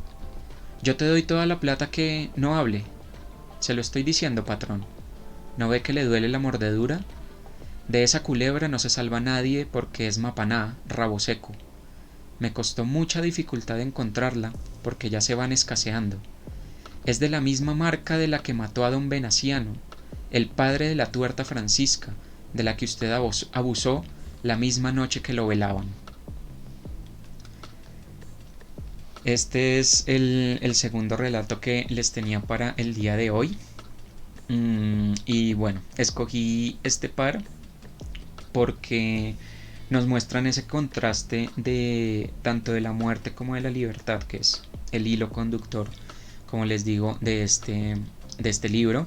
Yo te doy toda la plata que... No hable. Se lo estoy diciendo, patrón. ¿No ve que le duele la mordedura? De esa culebra no se salva nadie porque es mapaná, rabo seco. Me costó mucha dificultad encontrarla porque ya se van escaseando. Es de la misma marca de la que mató a don Venaciano, el padre de la tuerta Francisca, de la que usted abusó la misma noche que lo velaban». Este es el segundo relato que les tenía para el día de hoy. Y bueno, escogí este par porque nos muestran ese contraste de tanto de la muerte como de la libertad, que es el hilo conductor, como les digo, de este libro,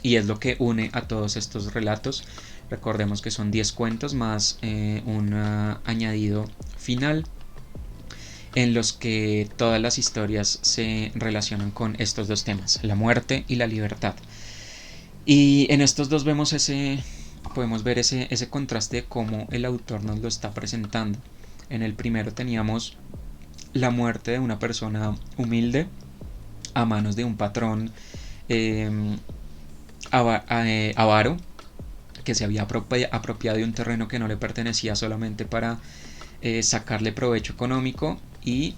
y es lo que une a todos estos relatos. Recordemos que son 10 cuentos más un añadido final en los que todas las historias se relacionan con estos dos temas, la muerte y la libertad. Y en estos dos podemos ver ese contraste de cómo el autor nos lo está presentando. En el primero teníamos la muerte de una persona humilde a manos de un patrón avaro, que se había apropiado de un terreno que no le pertenecía solamente para sacarle provecho económico y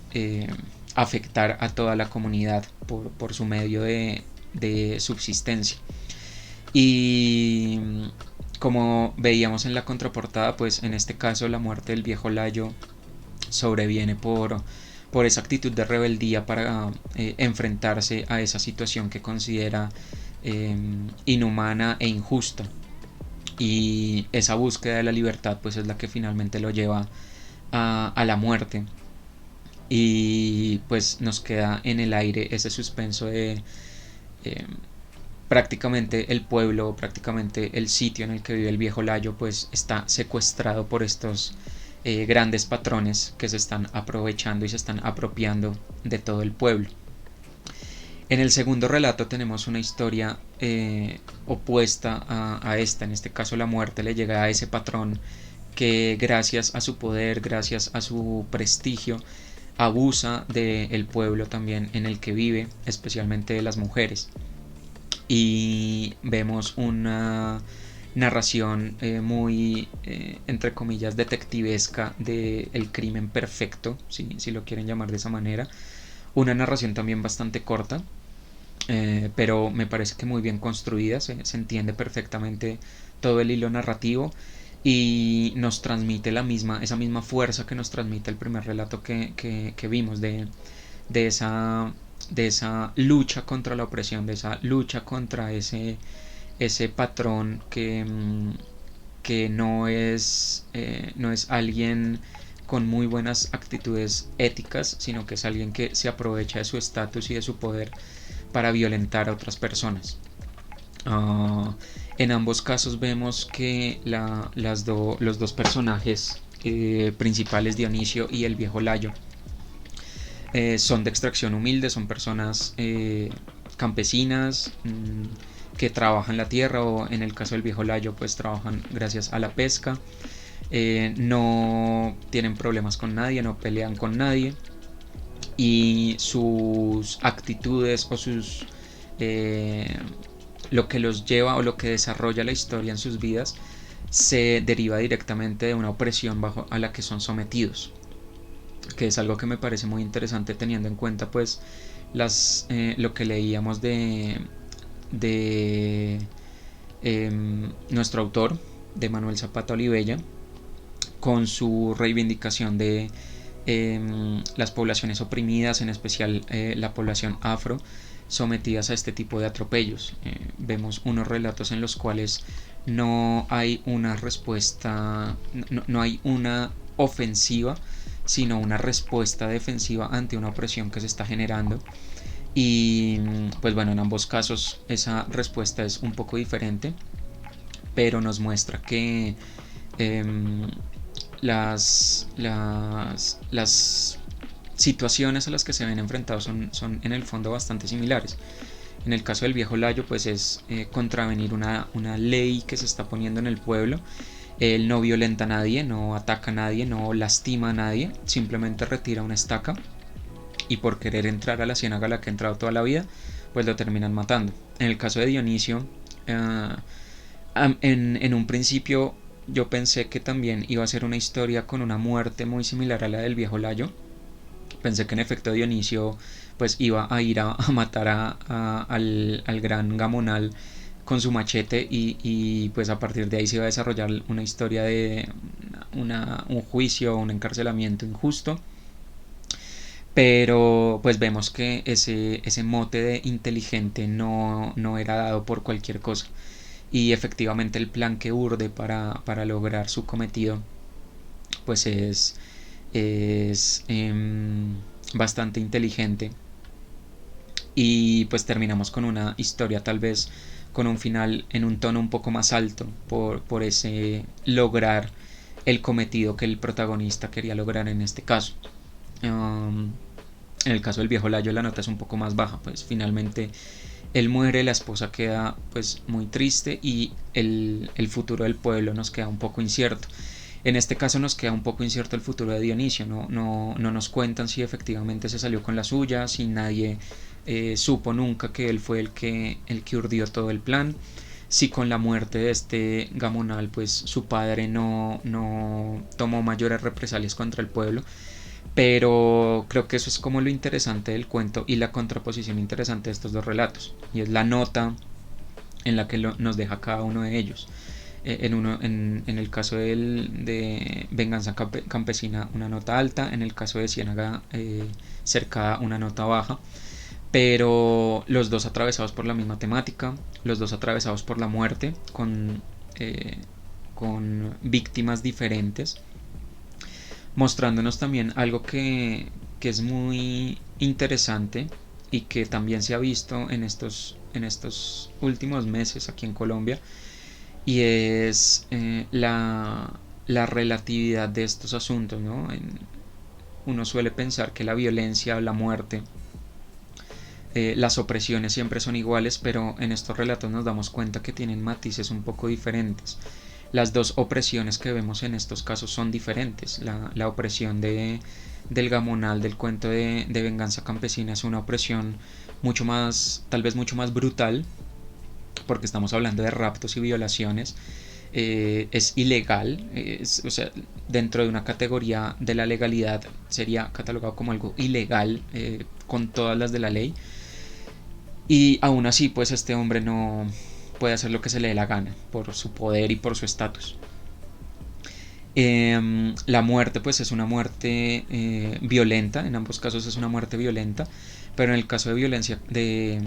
afectar a toda la comunidad por su medio de subsistencia. Y como veíamos en la contraportada, pues en este caso la muerte del viejo Layo sobreviene por esa actitud de rebeldía para enfrentarse a esa situación que considera inhumana e injusta, y esa búsqueda de la libertad pues es la que finalmente lo lleva a la muerte. Y pues nos queda en el aire ese suspenso de prácticamente el pueblo, prácticamente el sitio en el que vive el viejo Layo pues está secuestrado por estos grandes patrones que se están aprovechando y se están apropiando de todo el pueblo. En el segundo relato tenemos una historia opuesta a esta. En este caso la muerte le llega a ese patrón que gracias a su poder, gracias a su prestigio, abusa del pueblo también en el que vive, especialmente de las mujeres. Y vemos una narración muy, entre comillas, detectivesca del crimen perfecto, si lo quieren llamar de esa manera. Una narración también bastante corta, pero me parece que muy bien construida, se entiende perfectamente todo el hilo narrativo y nos transmite esa misma fuerza que nos transmite el primer relato que vimos de esa lucha contra la opresión, de esa lucha contra ese patrón que no es alguien con muy buenas actitudes éticas, sino que es alguien que se aprovecha de su estatus y de su poder para violentar a otras personas. En ambos casos vemos que los dos personajes principales, Dionisio y el viejo Layo, son de extracción humilde, son personas campesinas que trabajan la tierra, o en el caso del viejo Layo pues trabajan gracias a la pesca. No tienen problemas con nadie, no pelean con nadie, y sus actitudes o lo que los lleva o lo que desarrolla la historia en sus vidas se deriva directamente de una opresión bajo a la que son sometidos, que es algo que me parece muy interesante teniendo en cuenta pues lo que leíamos de nuestro autor, de Manuel Zapata Olivella, con su reivindicación de las poblaciones oprimidas, en especial la población afro, sometidas a este tipo de atropellos. Vemos unos relatos en los cuales no hay una respuesta, no hay una ofensiva, sino una respuesta defensiva ante una opresión que se está generando. Y pues bueno, en ambos casos esa respuesta es un poco diferente, pero nos muestra que eh, las situaciones a las que se ven enfrentados son en el fondo bastante similares. En el caso del viejo Layo, pues es contravenir una ley que se está poniendo en el pueblo. Él no violenta a nadie, no ataca a nadie, no lastima a nadie, simplemente retira una estaca y por querer entrar a la ciénaga a la que ha entrado toda la vida, pues lo terminan matando. En el caso de Dionisio, en un principio yo pensé que también iba a ser una historia con una muerte muy similar a la del viejo Layo. Pensé que en efecto Dionisio pues iba a ir a matar al gran Gamonal con su machete y pues a partir de ahí se iba a desarrollar una historia de un juicio, un encarcelamiento injusto. Pero pues vemos que ese mote de inteligente no era dado por cualquier cosa. Y efectivamente el plan que urde para lograr su cometido pues es bastante inteligente. Y pues terminamos con una historia tal vez con un final en un tono un poco más alto por ese lograr el cometido que el protagonista quería lograr en este caso. En el caso del viejo Layo la nota es un poco más baja, pues finalmente él muere, la esposa queda pues muy triste y el futuro del pueblo nos queda un poco incierto. En este caso nos queda un poco incierto el futuro de Dionisio, no nos cuentan si efectivamente se salió con la suya, si nadie supo nunca que él fue el que urdió todo el plan, si con la muerte de este Gamonal pues su padre no tomó mayores represalias contra el pueblo. Pero creo que eso es como lo interesante del cuento y la contraposición interesante de estos dos relatos, y es la nota en la que nos deja cada uno de ellos. En el caso de Venganza Campesina una nota alta, en el caso de Ciénaga Cercada una nota baja, pero los dos atravesados por la misma temática, los dos atravesados por la muerte, con víctimas diferentes, mostrándonos también algo que es muy interesante y que también se ha visto en estos últimos meses aquí en Colombia, y es la relatividad de estos asuntos, ¿no? Uno suele pensar que la violencia, la muerte, las opresiones siempre son iguales, pero en estos relatos nos damos cuenta que tienen matices un poco diferentes. Las dos opresiones que vemos en estos casos son diferentes. La opresión del Gamonal del cuento de Venganza Campesina es una opresión mucho más, tal vez mucho más brutal, porque estamos hablando de raptos y violaciones. Es ilegal, o sea, dentro de una categoría de la legalidad sería catalogado como algo ilegal, con todas las de la ley, y aún así pues este hombre no puede hacer lo que se le dé la gana por su poder y por su estatus. La muerte pues es una muerte violenta, en ambos casos es una muerte violenta, pero en el caso de violencia de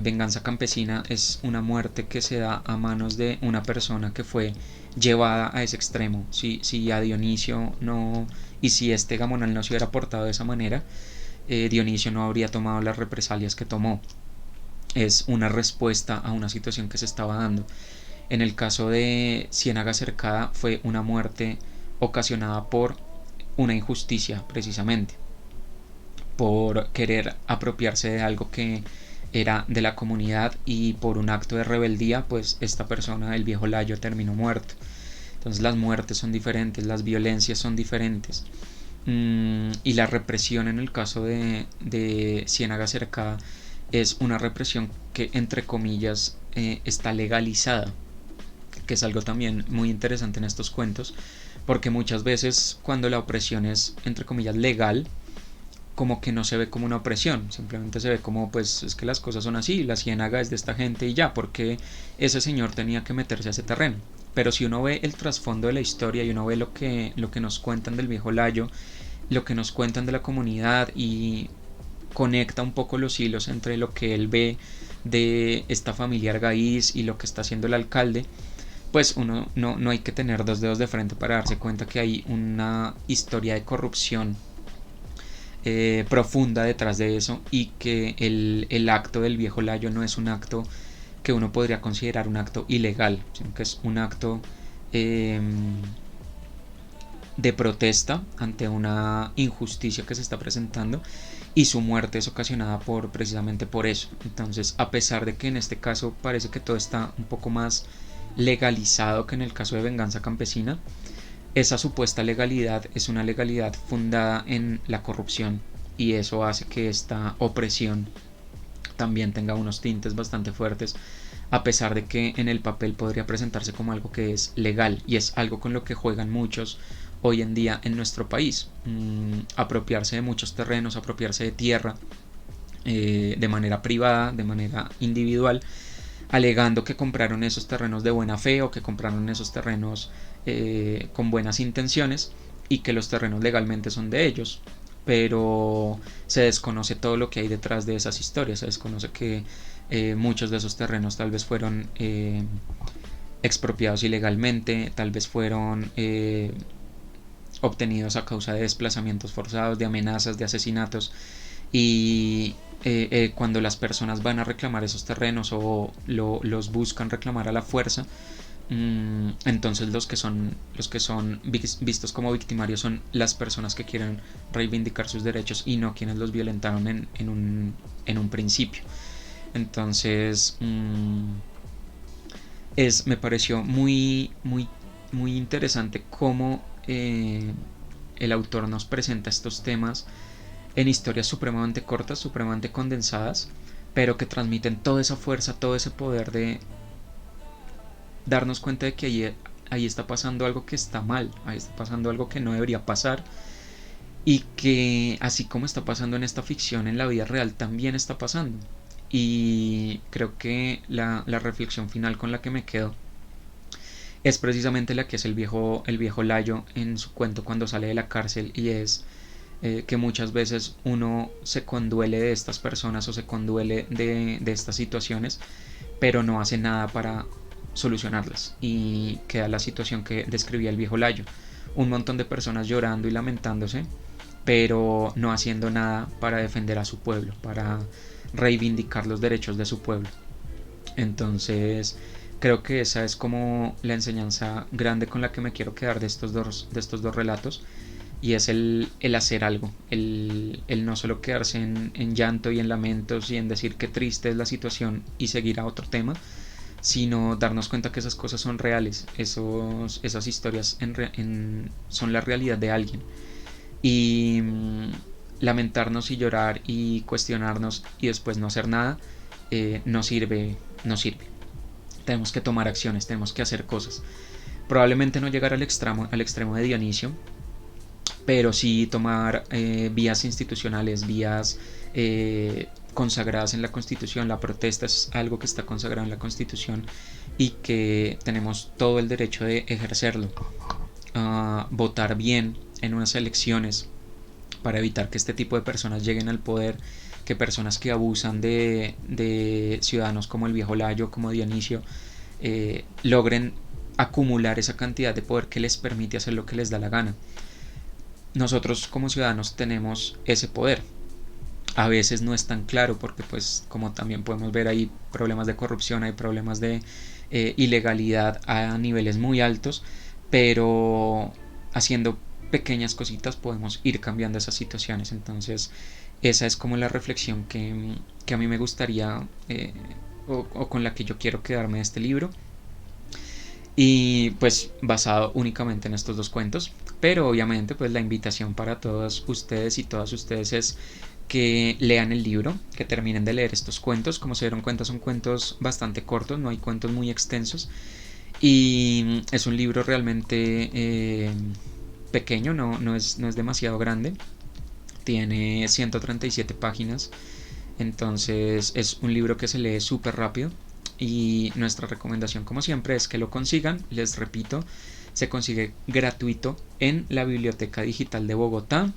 Venganza Campesina es una muerte que se da a manos de una persona que fue llevada a ese extremo. Si a Dionisio no, y si este Gamonal no se hubiera portado de esa manera, Dionisio no habría tomado las represalias que tomó. Es una respuesta a una situación que se estaba dando. En el caso de Ciénaga Cercada fue una muerte ocasionada por una injusticia, precisamente, por querer apropiarse de algo que era de la comunidad, y por un acto de rebeldía pues esta persona, el viejo Layo, terminó muerto. Entonces las muertes son diferentes, las violencias son diferentes, y la represión en el caso de Ciénaga Cercada es una represión que entre comillas está legalizada. que es algo también muy interesante en estos cuentos, porque muchas veces cuando la opresión es, entre comillas, legal, como que no se ve como una opresión, simplemente se ve como pues es que las cosas son así, la ciénaga es de esta gente y ya, porque ese señor tenía que meterse a ese terreno. Pero si uno ve el trasfondo de la historia y uno ve lo que nos cuentan del viejo Layo, lo que nos cuentan de la comunidad y conecta un poco los hilos entre lo que él ve de esta familia Argaiz y lo que está haciendo el alcalde, pues uno no hay que tener dos dedos de frente para darse cuenta que hay una historia de corrupción profunda detrás de eso y que el acto del viejo Layo no es un acto que uno podría considerar un acto ilegal, sino que es un acto eh, de protesta ante una injusticia que se está presentando y su muerte es ocasionada por precisamente por eso. Entonces, a pesar de que en este caso parece que todo está un poco más legalizado que en el caso de Venganza Campesina, esa supuesta legalidad es una legalidad fundada en la corrupción y eso hace que esta opresión también tenga unos tintes bastante fuertes, a pesar de que en el papel podría presentarse como algo que es legal y es algo con lo que juegan muchos hoy en día en nuestro país. Apropiarse de muchos terrenos, apropiarse de tierra de manera privada, de manera individual, alegando que compraron esos terrenos de buena fe o que compraron esos terrenos con buenas intenciones y que los terrenos legalmente son de ellos, pero se desconoce todo lo que hay detrás de esas historias, se desconoce que muchos de esos terrenos tal vez fueron expropiados ilegalmente, tal vez fueron obtenidos a causa de desplazamientos forzados, de amenazas, de asesinatos y cuando las personas van a reclamar esos terrenos o los buscan reclamar a la fuerza, entonces los que son vistos como victimarios son las personas que quieren reivindicar sus derechos y no quienes los violentaron en un principio. Entonces me pareció muy interesante cómo el autor nos presenta estos temas en historias supremamente cortas, supremamente condensadas, pero que transmiten toda esa fuerza, todo ese poder de darnos cuenta de que ahí está pasando algo que está mal, ahí está pasando algo que no debería pasar y que así como está pasando en esta ficción, en la vida real también está pasando. Y creo que la reflexión final con la que me quedo es precisamente la que es el viejo Layo en su cuento cuando sale de la cárcel, y es que muchas veces uno se conduele de estas personas o se conduele de estas situaciones, pero no hace nada para solucionarlas y queda la situación que describía el viejo Layo, un montón de personas llorando y lamentándose, pero no haciendo nada para defender a su pueblo, para reivindicar los derechos de su pueblo. Entonces creo que esa es como la enseñanza grande con la que me quiero quedar de estos dos relatos, y es el hacer algo, el no solo quedarse en llanto y en lamentos y en decir qué triste es la situación y seguir a otro tema, sino darnos cuenta que esas cosas son reales, esas historias son la realidad de alguien. Y lamentarnos y llorar y cuestionarnos y después no hacer nada no sirve. Tenemos que tomar acciones, tenemos que hacer cosas. Probablemente no llegar al extremo de Dionisio, pero sí tomar vías institucionales, vías consagradas en la Constitución. La protesta es algo que está consagrado en la Constitución y que tenemos todo el derecho de ejercerlo. Votar bien en unas elecciones para evitar que este tipo de personas lleguen al poder, que personas que abusan de ciudadanos como el viejo Layo, como Dionisio, logren acumular esa cantidad de poder que les permite hacer lo que les da la gana. Nosotros como ciudadanos tenemos ese poder. A veces no es tan claro porque pues como también podemos ver hay problemas de corrupción, hay problemas de ilegalidad a niveles muy altos, pero haciendo pequeñas cositas podemos ir cambiando esas situaciones. Entonces esa es como la reflexión que a mí me gustaría o con la que yo quiero quedarme de este libro, y pues basado únicamente en estos dos cuentos, pero obviamente pues la invitación para todos ustedes y todas ustedes es que lean el libro, que terminen de leer estos cuentos. Como se dieron cuenta son cuentos bastante cortos, no hay cuentos muy extensos, Y es un libro realmente pequeño, no es demasiado grande. Tiene 137 páginas, entonces es un libro que se lee súper rápido. Y nuestra recomendación, como siempre, es que lo consigan. Les repito, se consigue gratuito en la Biblioteca Digital de Bogotá.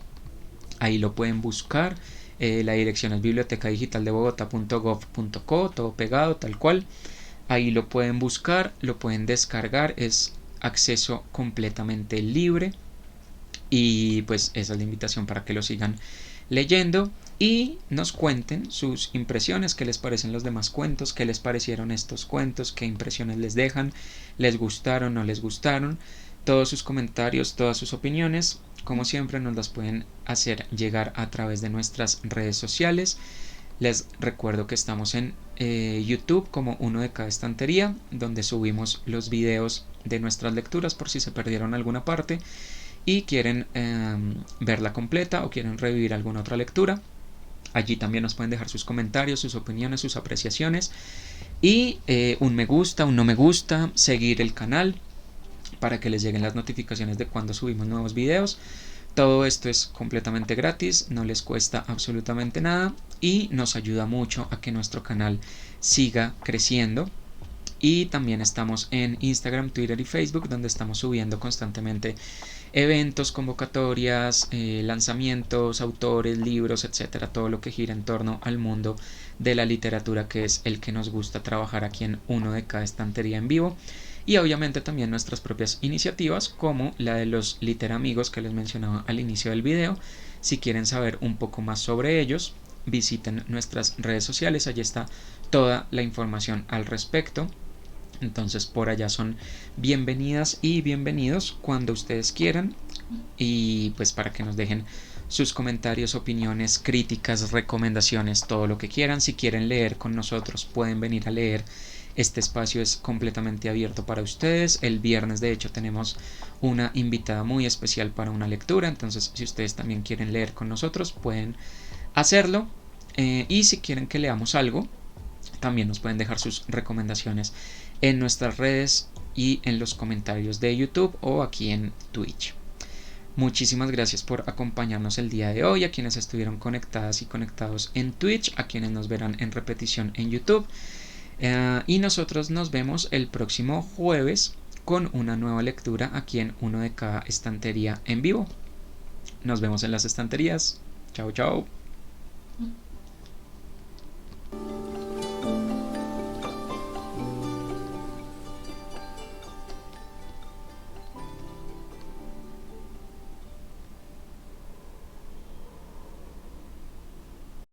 Ahí lo pueden buscar. La dirección es bibliotecadigitaldebogotá.gov.co, todo pegado, tal cual. Ahí lo pueden buscar, lo pueden descargar, es acceso completamente libre. Y pues esa es la invitación para que lo sigan leyendo y nos cuenten sus impresiones, qué les parecen los demás cuentos, qué les parecieron estos cuentos, qué impresiones les dejan, les gustaron, no les gustaron. Todos sus comentarios, todas sus opiniones, como siempre, nos las pueden hacer llegar a través de nuestras redes sociales. Les recuerdo que estamos en YouTube como Uno de Cada Estantería, donde subimos los videos de nuestras lecturas por si se perdieron alguna parte y quieren verla completa o quieren revivir alguna otra lectura. Allí también nos pueden dejar sus comentarios, sus opiniones, sus apreciaciones y un me gusta, un no me gusta, seguir el canal para que les lleguen las notificaciones de cuando subimos nuevos videos. Todo esto es completamente gratis, no les cuesta absolutamente nada y nos ayuda mucho a que nuestro canal siga creciendo. Y también estamos en Instagram, Twitter y Facebook, donde estamos subiendo constantemente eventos, convocatorias, lanzamientos, autores, libros, etcétera, todo lo que gira en torno al mundo de la literatura, que es el que nos gusta trabajar aquí en Uno de Cada Estantería en vivo. Y obviamente también nuestras propias iniciativas, como la de los literamigos que les mencionaba al inicio del video. Si quieren saber un poco más sobre ellos, visiten nuestras redes sociales, allí está toda la información al respecto. Entonces por allá son bienvenidas y bienvenidos cuando ustedes quieran, y pues para que nos dejen sus comentarios, opiniones, críticas, recomendaciones, todo lo que quieran. Si quieren leer con nosotros pueden venir a leer. Este espacio es completamente abierto para ustedes. El viernes de hecho tenemos una invitada muy especial para una lectura, entonces si ustedes también quieren leer con nosotros pueden hacerlo. Y si quieren que leamos algo, también nos pueden dejar sus recomendaciones en nuestras redes y en los comentarios de YouTube o aquí en Twitch. Muchísimas gracias por acompañarnos el día de hoy, a quienes estuvieron conectadas y conectados en Twitch, a quienes nos verán en repetición en YouTube. Y nosotros nos vemos el próximo jueves con una nueva lectura aquí en Uno de Cada Estantería en vivo. Nos vemos en las estanterías. Chao, chao.